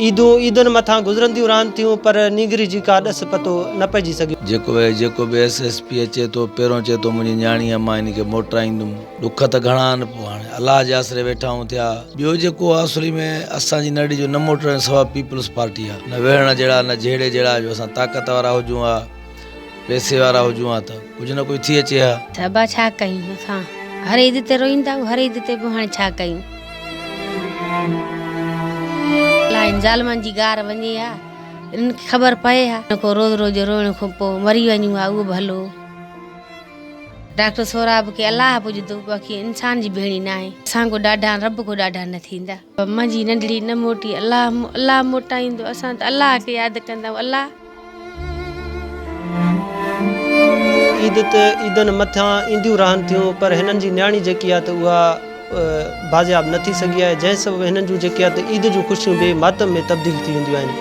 ईदुनि मथां गुज़रंदियूं रहनि थियूं पर नीगरी जी का ॾस पतो न पइजी सघे। जेको बि SSP अचे थो पहिरों चए थो मुंहिंजी न्याणी आहे मां हिनखे मोटाईंदुमि। ॾुख त घणा आहिनि, पोइ हाणे अलाह जे आसिरे वेठा हूं थिया। ॿियो जेको आहे असुली में असांजी नड़ी जो न मोटण सवा पीपल्स पार्टी आहे, न वेहण जहिड़ा न जहिड़े जहिड़ा जो असां ताक़त वारा हुजूं हा पैसे वारा हुजूं हा त कुझु न कुझु थी अचे हा। सभा छा कयूं असां हर ईद ते रोईंदा हर ईद ते पोइ हाणे छा कयूं। ज़ालमनि जी गार वञे हा इनखे ख़बर पए हा को रोज़ रोज़ रोइण खां पोइ मरी वञूं हा उहो भलो। डॉक्टर सोराब खे अलाह पुॼंदो बाक़ी इंसान जी भेणी न आहे। असां को ॾाढा रब को ॾाढा न थींदा। मुंहिंजी नंढड़ी न मोटी अलाह मोटाईंदो। असां त अलाह खे यादि कंदा अलाह। ईदुनि मथां ईंदियूं रहनि थियूं पर हिननि जी न्याणी जेकी आहे त उहा बाज़ियाब न थी सघी आहे। जंहिं सबबु हिननि जूं जेके आहे त ईद जूं ख़ुशियूं बि मातम में तब्दील थी वेंदियूं आहिनि।